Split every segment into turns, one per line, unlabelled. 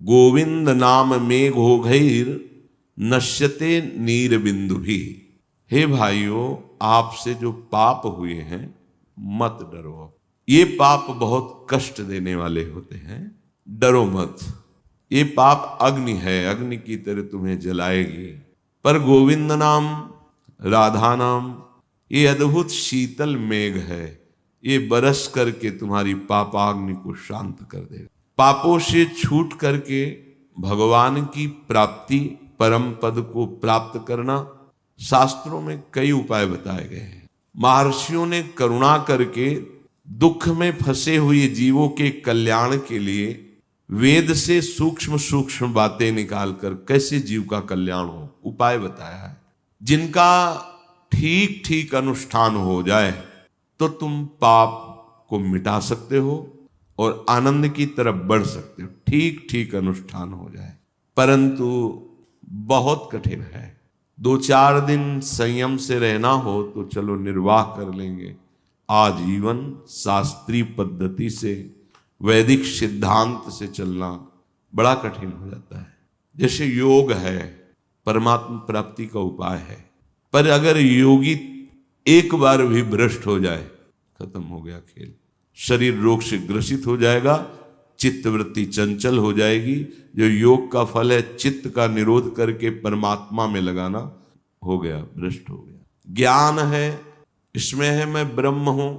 गोविंद नाम मेघो घैर नश्यते नीर बिंदु भी। हे भाइयों, आपसे जो पाप हुए हैं मत डरो। ये पाप बहुत कष्ट देने वाले होते हैं, डरो मत। ये पाप अग्नि है, अग्नि की तरह तुम्हें जलाएगी। पर गोविंद नाम, राधा नाम, ये अद्भुत शीतल मेघ है, ये बरस करके तुम्हारी पापाग्नि को शांत कर देगा। पापों से छूट करके भगवान की प्राप्ति, परम पद को प्राप्त करना, शास्त्रों में कई उपाय बताए गए हैं। महर्षियों ने करुणा करके दुख में फंसे हुए जीवों के कल्याण के लिए वेद से सूक्ष्म सूक्ष्म बातें निकालकर कैसे जीव का कल्याण हो उपाय बताया है। जिनका ठीक ठीक अनुष्ठान हो जाए तो तुम पाप को मिटा सकते हो और आनंद की तरफ बढ़ सकते हो। ठीक ठीक अनुष्ठान हो जाए, परंतु बहुत कठिन है। 2-4 दिन संयम से रहना हो तो चलो निर्वाह कर लेंगे। आजीवन शास्त्रीय पद्धति से, वैदिक सिद्धांत से चलना बड़ा कठिन हो जाता है। जैसे योग है, परमात्मा प्राप्ति का उपाय है, पर अगर योगी एक बार भी भ्रष्ट हो जाए, खत्म हो गया खेल। शरीर रोग से ग्रसित हो जाएगा, चित्तवृत्ति चंचल हो जाएगी। जो योग का फल है चित्त का निरोध करके परमात्मा में लगाना, हो गया, भ्रष्ट हो गया। ज्ञान है, इसमें है मैं ब्रह्म हूं,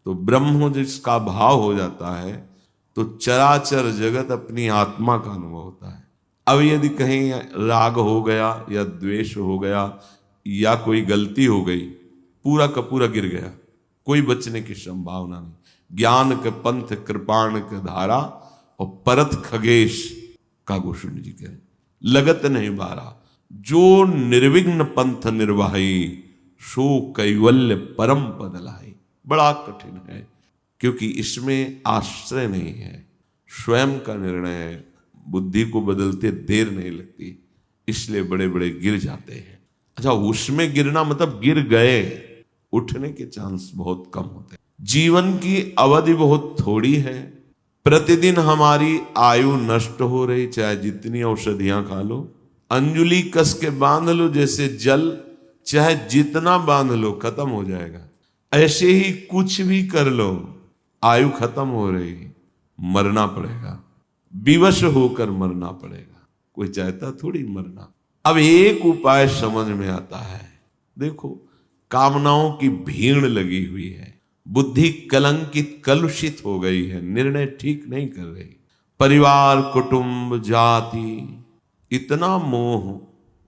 तो ब्रह्म जिसका भाव हो जाता है तो चराचर जगत अपनी आत्मा का अनुभव होता है। अब यदि कहीं राग हो गया या द्वेष हो गया या कोई गलती हो गई, पूरा का पूरा गिर गया, कोई बचने की संभावना नहीं। ज्ञान के पंथ कृपाण के धारा और परत खगेश का गोस्वामी जी कह, लगत नहीं बारा, जो निर्विघ्न पंथ निर्वाही, सो कैवल्य परम पद लाई। बड़ा कठिन है, क्योंकि इसमें आश्रय नहीं है, स्वयं का निर्णय है। बुद्धि को बदलते देर नहीं लगती, इसलिए बड़े बड़े गिर जाते हैं। अच्छा, उसमें गिरना मतलब गिर गए, उठने के चांस बहुत कम होते हैं। जीवन की अवधि बहुत थोड़ी है, प्रतिदिन हमारी आयु नष्ट हो रही, चाहे जितनी औषधियां खा लो, अंजुली कस के बांध लो जैसे जल, चाहे जितना बांध लो खत्म हो जाएगा। ऐसे ही कुछ भी कर लो, आयु खत्म हो रही, मरना पड़ेगा, विवश होकर मरना पड़ेगा। कोई चाहता थोड़ी मरना। अब एक उपाय समझ में आता है, देखो कामनाओं की भीड़ लगी हुई है, बुद्धि कलंकित कलुषित हो गई है, निर्णय ठीक नहीं कर रही। परिवार, कुटुंब, जाति, इतना मोह,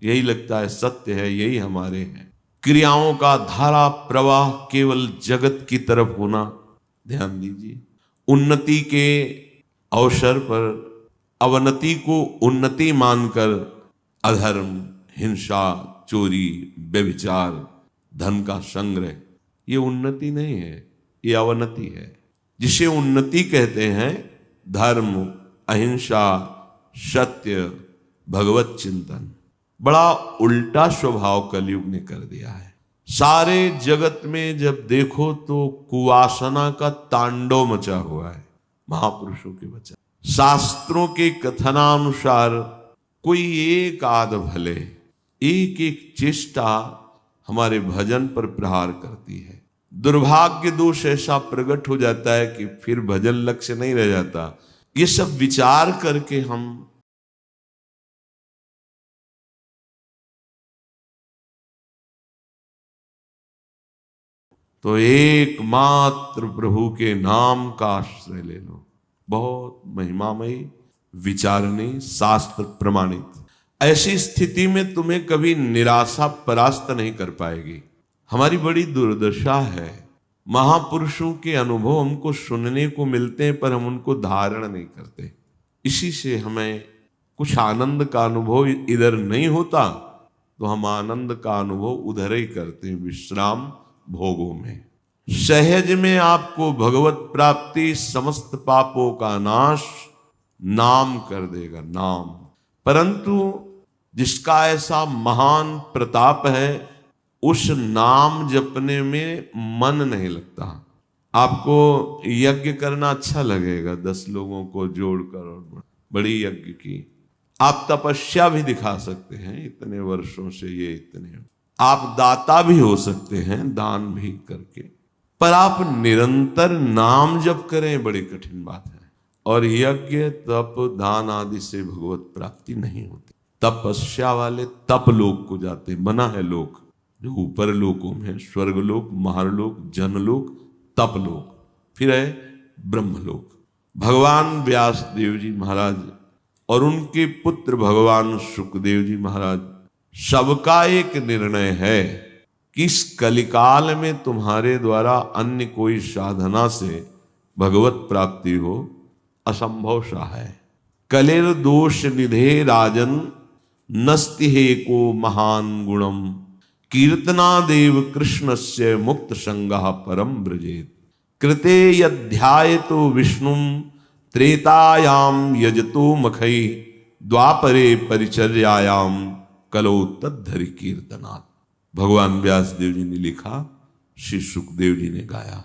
यही लगता है सत्य है, यही हमारे हैं। क्रियाओं का धारा प्रवाह केवल जगत की तरफ होना। ध्यान दीजिए, उन्नति के अवसर पर अवनति को उन्नति मानकर अधर्म, हिंसा, चोरी, व्यभिचार, धन का संग्रह, ये उन्नति नहीं है, ये अवनति है। जिसे उन्नति कहते हैं धर्म, अहिंसा, सत्य, भगवत चिंतन। बड़ा उल्टा स्वभाव कलयुग ने कर दिया है। सारे जगत में जब देखो तो कुवासना का तांडव मचा हुआ है, महापुरुषों के वचन, शास्त्रों के कथनानुसार कोई एक आध भले, एक एक चेष्टा हमारे भजन पर प्रहार करती है। दुर्भाग्य दोष ऐसा प्रकट हो जाता है कि फिर भजन लक्ष्य नहीं रह जाता। ये सब विचार करके हम तो एकमात्र प्रभु के नाम का आश्रय ले लो। बहुत महिमामयी, विचारणी, शास्त्र प्रमाणित। ऐसी स्थिति में तुम्हें कभी निराशा परास्त नहीं कर पाएगी। हमारी बड़ी दुर्दशा है, महापुरुषों के अनुभव हमको सुनने को मिलते हैं पर हम उनको धारण नहीं करते। इसी से हमें कुछ आनंद का अनुभव इधर नहीं होता तो हम आनंद का अनुभव उधर ही करते हैं, विश्राम भोगों में। सहज में आपको भगवत प्राप्ति, समस्त पापों का नाश नाम कर देगा, नाम। परंतु जिसका ऐसा महान प्रताप है, उस नाम जपने में मन नहीं लगता। आपको यज्ञ करना अच्छा लगेगा, 10 लोगों को जोड़कर, और बड़ी यज्ञ की। आप तपस्या भी दिखा सकते हैं, इतने वर्षों से ये इतने, आप दाता भी हो सकते हैं दान भी करके, पर आप निरंतर नाम जप करें, बड़ी कठिन बात है। और यज्ञ तप दान आदि से भगवत प्राप्ति नहीं होती। तपस्या वाले तप लोक को जाते, बना है लोक जो ऊपर लोकों में, स्वर्गलोक, महारलोक, जनलोक, तपलोक, फिर है ब्रह्मलोक। भगवान व्यास देव जी महाराज और उनके पुत्र भगवान सुखदेव जी महाराज, सबका एक निर्णय है कि इस कलिकाल में तुम्हारे द्वारा अन्य कोई साधना से भगवत प्राप्ति हो असंभव सा है। कलेर दोष निधे राजन नस्ति हे को महान गुणम, कीर्तनादेव कृष्णस्य मुक्त संगः परम ब्रजेत, कृते यध्यायतो विष्णुम त्रेतायाम यजतो मखई, द्वापरे परिचर्यायाम कलो तद्धरि कीर्तनात्। भगवान व्यास देव जी ने लिखा, श्री सुखदेव जी ने गाया।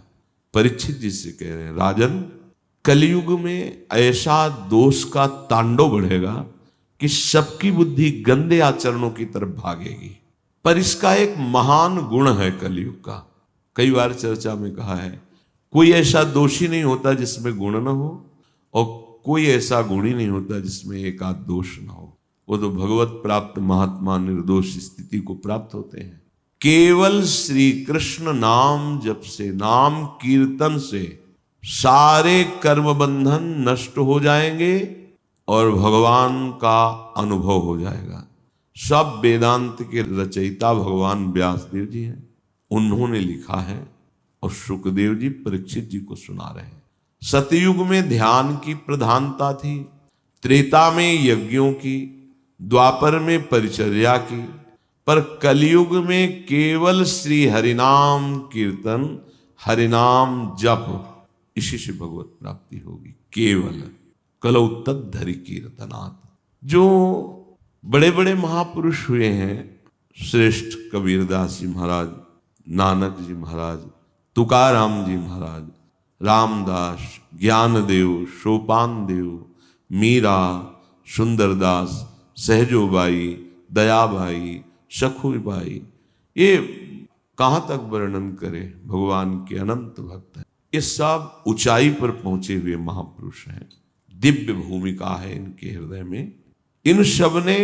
परीक्षित जी से कह रहे हैं, राजन कलयुग में ऐसा दोष का तांडव बढ़ेगा कि सबकी बुद्धि गंदे आचरणों की तरफ भागेगी, पर इसका एक महान गुण है कलयुग का। कई बार चर्चा में कहा है, कोई ऐसा दोषी नहीं होता जिसमें गुण न हो, और कोई ऐसा गुणी नहीं होता जिसमें एक आध दोष न हो। वो तो भगवत प्राप्त महात्मा निर्दोष स्थिति को प्राप्त होते हैं। केवल श्री कृष्ण नाम जप से, नाम कीर्तन से सारे कर्म बंधन नष्ट हो जाएंगे और भगवान का अनुभव हो जाएगा। सब वेदांत के रचयिता भगवान व्यासदेव जी हैं, उन्होंने लिखा है और सुखदेव जी परीक्षित जी को सुना रहे हैं। सतयुग में ध्यान की प्रधानता थी, त्रेता में यज्ञों की, द्वापर में परिचर्या की, पर कलयुग में केवल श्री हरिनाम कीर्तन, हरिनाम जप, इसी से भगवत प्राप्ति होगी। केवल कलौ तद्धरि कीर्तनात्। जो बड़े बड़े महापुरुष हुए हैं, श्रेष्ठ कबीरदास जी महाराज, नानक जी महाराज, तुकाराम जी महाराज, रामदास, ज्ञानदेव, सोपान देव, मीरा, सुंदरदास, सहजोबाई, दयाबाई, सखुबाई, ये कहाँ तक वर्णन करें, भगवान के अनंत भक्त हैं। ये सब ऊंचाई पर पहुंचे हुए महापुरुष हैं, दिव्य भूमिका है इनके हृदय में। इन सब ने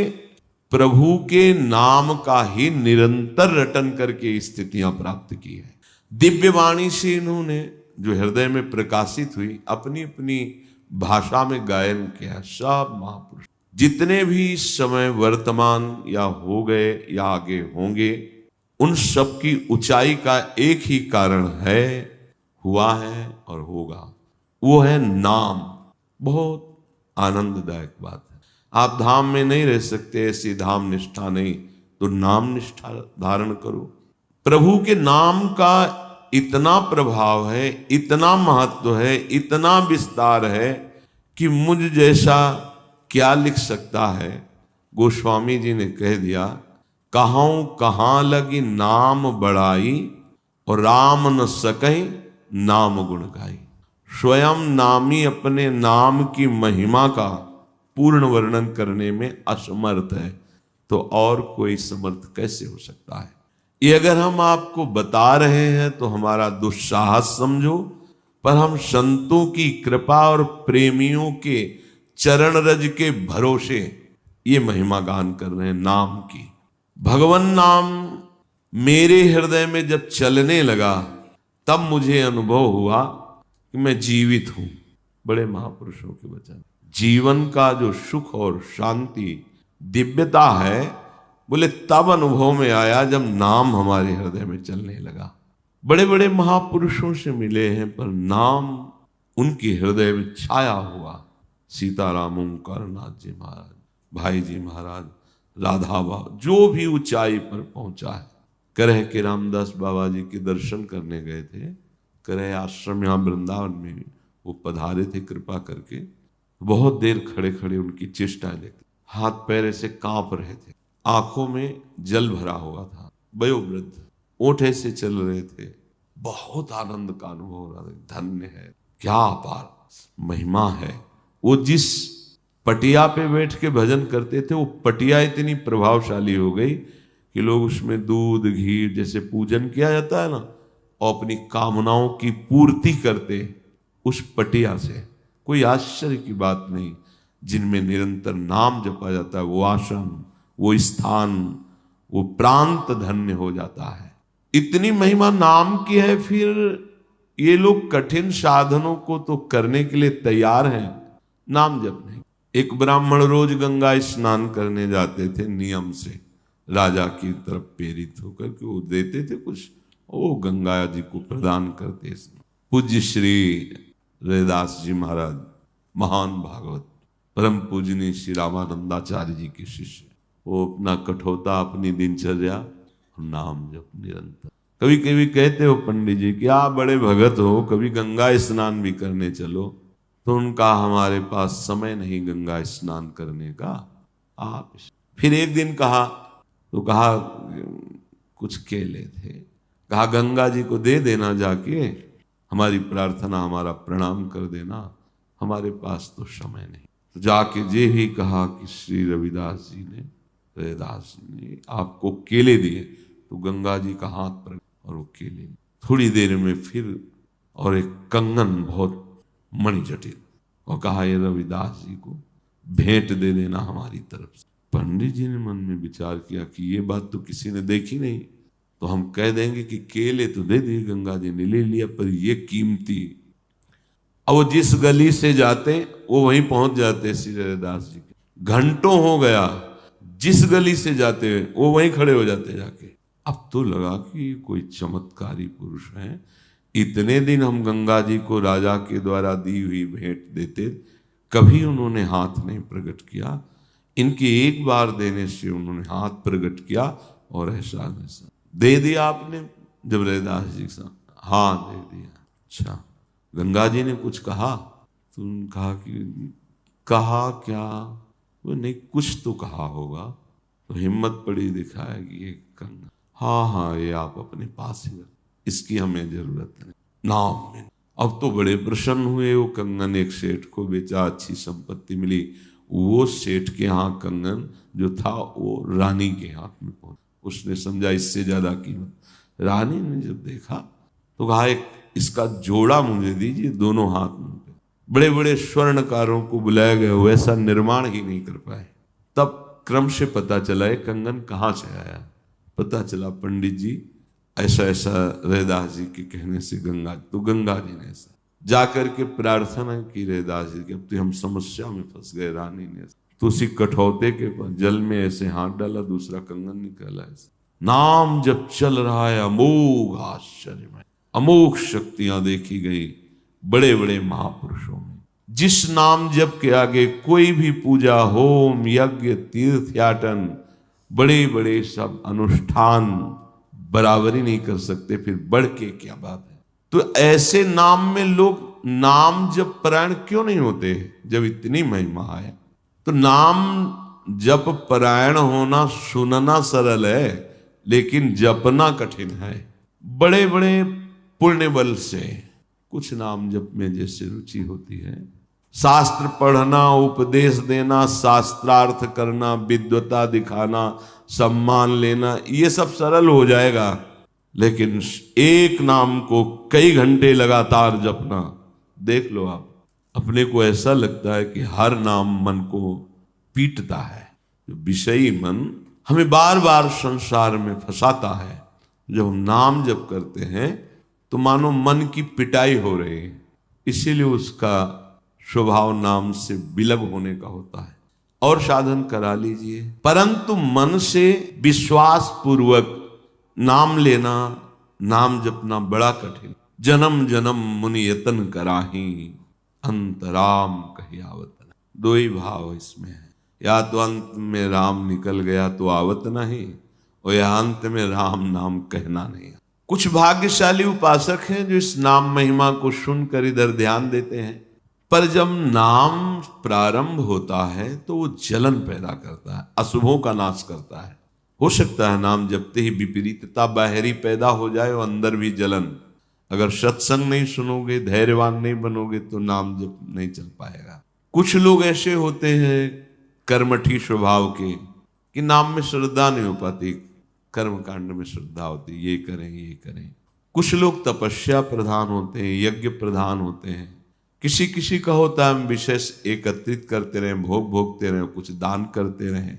प्रभु के नाम का ही निरंतर रटन करके स्थितियां प्राप्त की है। दिव्य वाणी से इन्होंने जो हृदय में प्रकाशित हुई, अपनी अपनी भाषा में गायन किया। सब महापुरुष जितने भी इस समय वर्तमान या हो गए या आगे होंगे, उन सब की ऊंचाई का एक ही कारण है, हुआ है और होगा, वो है नाम। बहुत आनंददायक बात है। आप धाम में नहीं रह सकते, ऐसी धाम निष्ठा नहीं, तो नाम निष्ठा धारण करो। प्रभु के नाम का इतना प्रभाव है, इतना महत्व है, इतना विस्तार है कि मुझ जैसा क्या लिख सकता है। गोस्वामी जी ने कह दिया, कहूं कहाँ लगी नाम बड़ाई, और राम न सकई नाम गुण गाई। स्वयं नामी अपने नाम की महिमा का पूर्ण वर्णन करने में असमर्थ है, तो और कोई समर्थ कैसे हो सकता है। ये अगर हम आपको बता रहे हैं तो हमारा दुस्साहस समझो, पर हम संतों की कृपा और प्रेमियों के चरण रज के भरोसे ये महिमा गान कर रहे हैं नाम की। भगवान नाम मेरे हृदय में जब चलने लगा, तब मुझे अनुभव हुआ कि मैं जीवित हूं। बड़े महापुरुषों के वचन। जीवन का जो सुख और शांति, दिव्यता है, बोले तब अनुभव में आया जब नाम हमारे हृदय में चलने लगा। बड़े बड़े महापुरुषों से मिले हैं, पर नाम उनके हृदय में छाया हुआ। सीताराम ओंकारनाथ जी महाराज, भाई जी महाराज, राधा बाबा, जो भी ऊंचाई पर पहुंचा है। करह के रामदास बाबा जी के दर्शन करने गए थे, करह आश्रम यहाँ वृंदावन में वो पधारे थे कृपा करके। बहुत देर खड़े खड़े उनकी चेष्टाएं देखते, हाथ पैर ऐसे कांप रहे थे, आंखों में जल भरा हुआ था, वयोवृद्ध, ओठ ऐसे चल रहे थे। बहुत आनंद का अनुभव हो रहा था। धन्य है, क्या अपार महिमा है। वो जिस पटिया पे बैठ के भजन करते थे। वो पटिया इतनी प्रभावशाली हो गई कि लोग उसमें दूध घी जैसे पूजन किया जाता है ना, और अपनी कामनाओं की पूर्ति करते उस पटिया से। कोई आश्चर्य की बात नहीं, जिनमें निरंतर नाम जपा जाता है वो आश्रम, वो स्थान, वो प्रांत धन्य हो जाता है। इतनी महिमा नाम की है, फिर ये लोग कठिन साधनों को तो करने के लिए तैयार हैं, नाम जप नहीं। एक ब्राह्मण रोज गंगा स्नान करने जाते थे नियम से, राजा की तरफ प्रेरित होकर के वो देते थे कुछ, वो गंगा जी को प्रदान करते। पूज्य श्री रैदास जी महाराज, महान भागवत, परम पूजनीय श्री रामानंदाचार्य जी के शिष्य, वो अपना कठोता, अपनी दिनचर्या, नाम जप निरंतर। कभी कभी कहते हो पंडित जी कि आप बड़े भगत हो, कभी गंगा स्नान भी करने चलो, तो उनका हमारे पास समय नहीं गंगा स्नान करने का, आप। फिर एक दिन कहा, तो कहा कुछ केले थे, कहा गंगा जी को दे देना जाके, हमारी प्रार्थना, हमारा प्रणाम कर देना, हमारे पास तो समय नहीं। तो जाके जे ही कहा कि श्री रविदास जी ने, रैदास जी ने आपको केले दिए, तो गंगा जी का हाथ पर और वो केले। थोड़ी देर में फिर और एक कंगन बहुत मणि जटिल, और कहा ये रविदास जी को भेंट दे देना हमारी तरफ से। पंडित जी ने मन में विचार किया कि ये बात तो किसी ने देखी नहीं, तो हम कह देंगे कि केले तो दे दिए, गंगा जी ने ले लिया, पर ये कीमती। अब वो जिस गली से जाते वो वहीं पहुंच जाते श्री रैदास जी के। घंटों हो गया, जिस गली से जाते वो वहीं खड़े हो जाते जाके। अब तो लगा कि कोई चमत्कारी पुरुष है, इतने दिन हम गंगा जी को राजा के द्वारा दी हुई भेंट देते, कभी उन्होंने हाथ नहीं प्रकट किया, इनके एक बार देने से उन्होंने हाथ प्रकट किया, और ऐसा दे दिया आपने। जब रैदास जी से हाँ दे दिया, अच्छा गंगा जी ने कुछ कहा? तो कहा कि कहा क्या? वो नहीं, कुछ तो कहा होगा। तो हिम्मत पड़ी दिखाया कि ये कंगन, हाँ ये आप अपने पास ही रख, इसकी हमें जरूरत नहीं, नाम में। अब तो बड़े प्रसन्न हुए। वो कंगन एक सेठ को बेचा, अच्छी संपत्ति मिली। वो सेठ के यहाँ कंगन जो था वो रानी के हाथ में पहुंचा। उसने समझा इससे ज्यादा कीमत। रानी ने जब देखा तो कहा एक इसका जोड़ा मुझे दीजिए, दोनों हाथ में। बड़े बड़े स्वर्णकारों को बुलाया गया, वैसा निर्माण ही नहीं कर पाए। तब क्रम से पता चला ये कंगन कहाँ से आया। पता चला पंडित जी ऐसा ऐसा रैदास जी के कहने से गंगा, तो गंगा जी ने ऐसा जाकर के प्रार्थना की रैदास जी की, अब तो हम समस्या में फंस गए। रानी ने तो उसी कठौते के जल में ऐसे हाथ डाला, दूसरा कंगन निकाला। ऐसे नाम जब चल रहा है, अमोघ आश्चर्यमय, अमोघ शक्तियां देखी गई बड़े बड़े महापुरुषों में। जिस नाम जप के आगे कोई भी पूजा, होम, यज्ञ, तीर्थयाटन, बड़े बड़े सब अनुष्ठान बराबरी नहीं कर सकते, फिर बढ़ के क्या बात है। तो ऐसे नाम में लोग नाम जप परायण क्यों नहीं होते जब इतनी महिमा है? तो नाम जप परायण होना, सुनना सरल है, लेकिन जपना कठिन है। बड़े बड़े पुण्य बल से कुछ नाम जप में जैसे रुचि होती है, शास्त्र पढ़ना, उपदेश देना, शास्त्रार्थ करना, विद्वता दिखाना, सम्मान लेना, ये सब सरल हो जाएगा। लेकिन एक नाम को कई घंटे लगातार जपना, देख लो आप, अपने को ऐसा लगता है कि हर नाम मन को पीटता है। जो विषयी मन हमें बार बार संसार में फंसाता है। जब हम नाम जप करते हैं तो मानो मन की पिटाई हो रही है, इसीलिए उसका स्वभाव नाम से विलग होने का होता है। और साधन करा लीजिए, परंतु मन से विश्वास पूर्वक नाम लेना, नाम जपना बड़ा कठिन। जन्म जन्म मुनि यतन कराही, अंतराम कही आवत नहीं। दो ही भाव इसमें है, या तो अंत में राम निकल गया तो आवत नहीं, और या अंत में राम नाम कहना नहीं। कुछ भाग्यशाली उपासक हैं जो इस नाम महिमा को सुनकर इधर ध्यान देते हैं, पर जब नाम प्रारंभ होता है तो वो जलन पैदा करता है, अशुभों का नाश करता है। हो सकता है नाम जपते ही विपरीतता बाहरी पैदा हो जाए और अंदर भी जलन। अगर सत्संग नहीं सुनोगे, धैर्यवान नहीं बनोगे, तो नाम जप नहीं चल पाएगा। कुछ लोग ऐसे होते हैं कर्मठी स्वभाव के कि नाम में श्रद्धा नहीं हो पाती, कर्म कांड में श्रद्धा होती, ये करें ये करें। कुछ लोग तपस्या प्रधान होते हैं, यज्ञ प्रधान होते हैं। किसी किसी का होता है हम विशेष एकत्रित करते रहें, भोग भोगते रहें, कुछ दान करते रहें,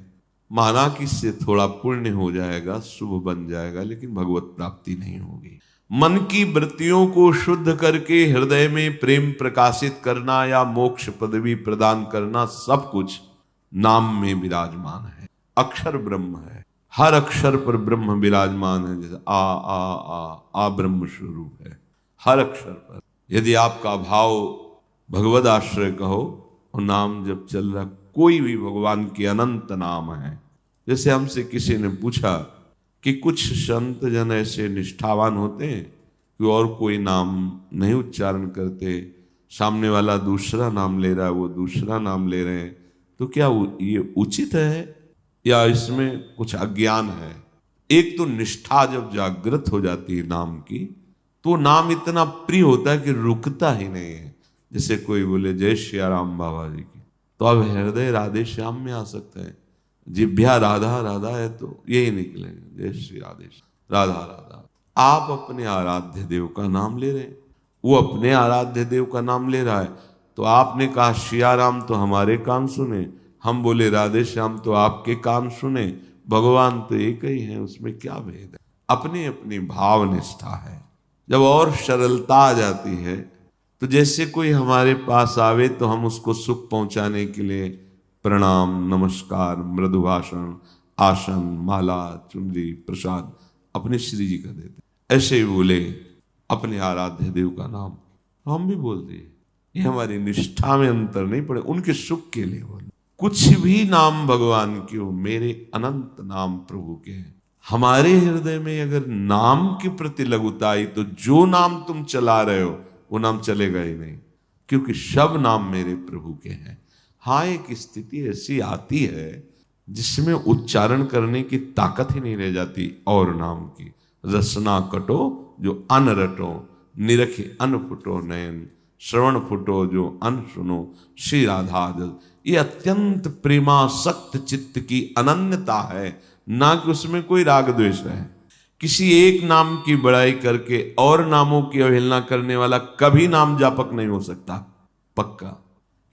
माना कि इससे थोड़ा पुण्य हो जाएगा, शुभ बन जाएगा, लेकिन भगवत प्राप्ति नहीं होगी। मन की वृत्तियों को शुद्ध करके हृदय में प्रेम प्रकाशित करना या मोक्ष पदवी प्रदान करना, सब कुछ नाम में विराजमान है। अक्षर ब्रह्म है, हर अक्षर पर ब्रह्म विराजमान है। जैसे आ ब्रह्म स्वरूप है हर अक्षर पर। यदि आपका भाव भगवद आश्रय का हो और नाम जब चल रहा, कोई भी भगवान के अनंत नाम है। जैसे हमसे किसी ने पूछा कि कुछ संत जन ऐसे निष्ठावान होते हैं कि और कोई नाम नहीं उच्चारण करते, सामने वाला दूसरा नाम ले रहा है, वो दूसरा नाम ले रहे हैं, तो क्या ये उचित है या इसमें कुछ अज्ञान है? एक तो निष्ठा जब जागृत हो जाती है नाम की, तो नाम इतना प्रिय होता है कि रुकता ही नहीं है। जैसे कोई बोले जय श्री राम बाबा जी की, तो अब हृदय राधे श्याम में आ सकता है। जिभ्या राधा राधा है तो यही निकलेंगे जय श्री राधे राधा राधा। आप अपने आराध्य देव का नाम ले रहे हैं, वो अपने आराध्य देव का नाम ले रहा है, तो आपने कहा श्रिया राम तो हमारे कान सुने, हम बोले राधे श्याम तो आपके कान सुने। भगवान तो एक ही है, उसमें क्या भेद है? अपनी अपनी भाव निष्ठा है। जब और सरलता आ जाती है, तो जैसे कोई हमारे पास आवे तो हम उसको सुख पहुंचाने के लिए प्रणाम, नमस्कार, मृदु भाषण, आसन, माला, चुनरी, प्रसाद अपने श्री जी का देते। ऐसे ही बोले अपने आराध्य देव का नाम, हम भी बोल दिए। ये हमारी निष्ठा में अंतर नहीं पड़े, उनके सुख के लिए बोले। कुछ भी नाम भगवान के हो, मेरे अनंत नाम प्रभु के हैं। हमारे हृदय में अगर नाम के प्रति लघुता आई तो जो नाम तुम चला रहे हो वो नाम चलेगा ही नहीं, क्योंकि सब नाम मेरे प्रभु के हैं। हाँ, एक स्थिति ऐसी आती है जिसमें उच्चारण करने की ताकत ही नहीं रह जाती और नाम की। रसना कटो जो अन रटो, निरखे अन फुटो नयन, श्रवण फुटो जो अन सुनो, श्री राधा जल। ये अत्यंत प्रेमासक्त चित्त की अनन्यता है, ना कि उसमें कोई राग द्वेष है। किसी एक नाम की बड़ाई करके और नामों की अवहेलना करने वाला कभी नाम जापक नहीं हो सकता, पक्का।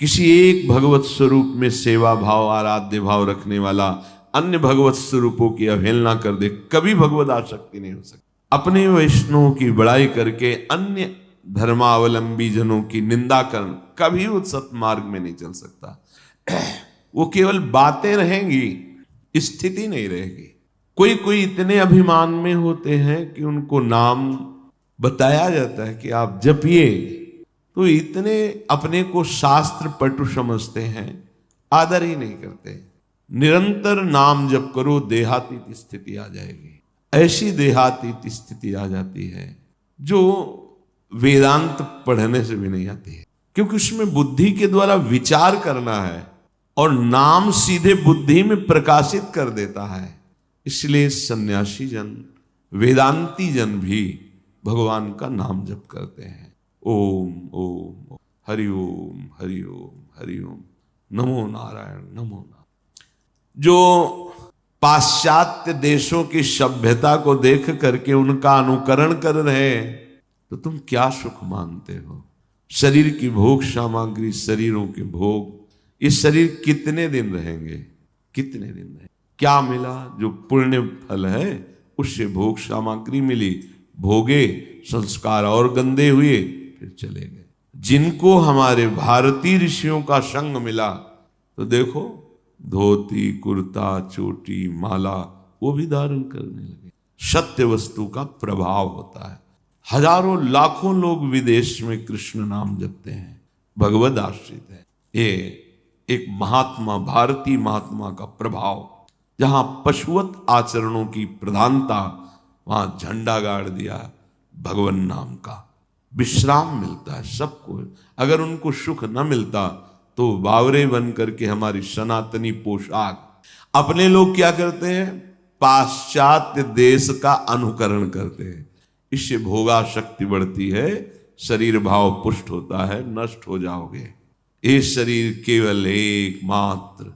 किसी एक भगवत स्वरूप में सेवा भाव, आराध्य भाव रखने वाला अन्य भगवत स्वरूपों की अवहेलना कर दे, कभी भगवत आसक्ति नहीं हो सकती। अपने वैष्णवों की बड़ाई करके अन्य धर्मावलंबी जनों की निंदा करना कभी उस सत्मार्ग में नहीं चल सकता। वो केवल बातें रहेंगी, स्थिति नहीं रहेगी। कोई कोई इतने अभिमान में होते हैं कि उनको नाम बताया जाता है कि आप जपिए, तो इतने अपने को शास्त्र पटु समझते हैं, आदर ही नहीं करते। निरंतर नाम जप करो, देहातीत स्थिति आ जाएगी। ऐसी देहातीत स्थिति आ जाती है जो वेदांत पढ़ने से भी नहीं आती है, क्योंकि उसमें बुद्धि के द्वारा विचार करना है और नाम सीधे बुद्धि में प्रकाशित कर देता है। इसलिए सन्यासी जन, वेदांती जन भी भगवान का नाम जप करते हैं। ओम ओम हरि ओम हरि ओम हरि ओम, नमो नारायण नमो नारायण। जो पाश्चात्य देशों की सभ्यता को देख करके उनका अनुकरण कर रहे हैं, तो तुम क्या सुख मानते हो? शरीर की भोग सामग्री, शरीरों के भोग, ये शरीर कितने दिन रहेंगे? कितने दिन रहेंगे? क्या मिला? जो पुण्य फल है उससे भोग सामग्री मिली, भोगे, संस्कार और गंदे हुए, फिर चले गए। जिनको हमारे भारतीय ऋषियों का संग मिला, तो देखो धोती, कुर्ता, चोटी, माला वो भी धारण करने लगे। सत्य वस्तु का प्रभाव होता है। हजारों लाखों लोग विदेश में कृष्ण नाम जपते हैं, भगवद आश्रित है। ये एक महात्मा, भारतीय महात्मा का प्रभाव। जहां पशुवत आचरणों की प्रधानता, वहां झंडा गाड़ दिया भगवान नाम का। विश्राम मिलता है सबको। अगर उनको सुख न मिलता तो बावरे बन करके हमारी सनातनी पोशाक। अपने लोग क्या करते हैं? पाश्चात्य देश का अनुकरण करते हैं। इससे भोगा शक्ति बढ़ती है, शरीर भाव पुष्ट होता है, नष्ट हो जाओगे। ये शरीर केवल एकमात्र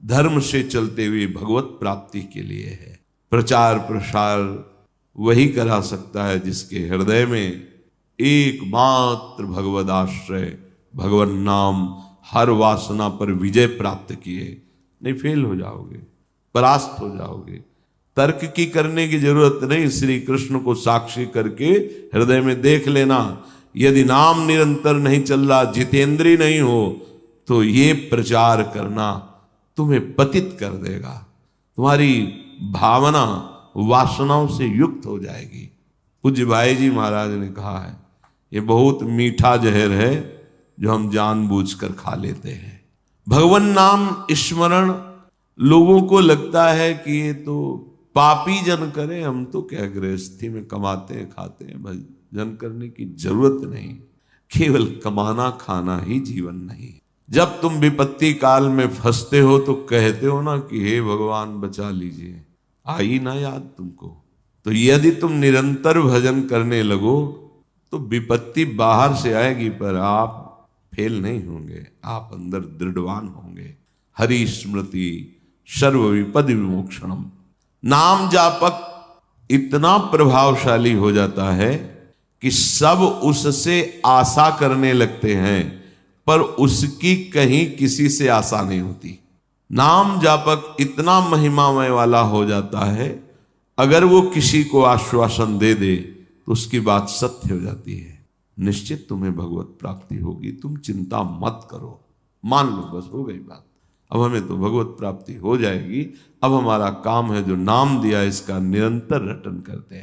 धर्म से चलते हुए भगवत प्राप्ति के लिए है। प्रचार प्रसार वही करा सकता है जिसके हृदय में एकमात्र भगवद आश्रय, भगवत नाम हर वासना पर विजय प्राप्त किए। नहीं, फेल हो जाओगे, परास्त हो जाओगे। तर्क की करने की जरूरत नहीं, श्री कृष्ण को साक्षी करके हृदय में देख लेना। यदि नाम निरंतर नहीं चल रहा, जितेंद्रीय नहीं हो, तो ये प्रचार करना तुम्हें पतित कर देगा। तुम्हारी भावना वासनाओं से युक्त हो जाएगी। पूज्य भाई जी महाराज ने कहा है, ये बहुत मीठा जहर है जो हम जानबूझकर खा लेते हैं। भगवान नाम स्मरण लोगों को लगता है कि ये तो पापी जन करें, हम तो क्या गृहस्थी में कमाते हैं खाते हैं, भजन करने की जरूरत नहीं। केवल कमाना खाना ही जीवन नहीं। जब तुम विपत्ति काल में फंसते हो तो कहते हो ना कि हे भगवान बचा लीजिए, आई ना याद तुमको। तो यदि तुम निरंतर भजन करने लगो तो विपत्ति बाहर से आएगी पर आप फेल नहीं होंगे, आप अंदर दृढ़वान होंगे। हरि स्मृति सर्व विपद विमोक्षणम। नाम जापक इतना प्रभावशाली हो जाता है कि सब उससे आशा करने लगते हैं, पर उसकी कहीं किसी से आशा नहीं होती। नाम जापक इतना महिमामय वाला हो जाता है, अगर वो किसी को आश्वासन दे दे तो उसकी बात सत्य हो जाती है। निश्चित तुम्हें भगवत प्राप्ति होगी, तुम चिंता मत करो, मान लो, बस हो गई बात। अब हमें तो भगवत प्राप्ति हो जाएगी। अब हमारा काम है जो नाम दिया इसका निरंतर रटन करते हैं।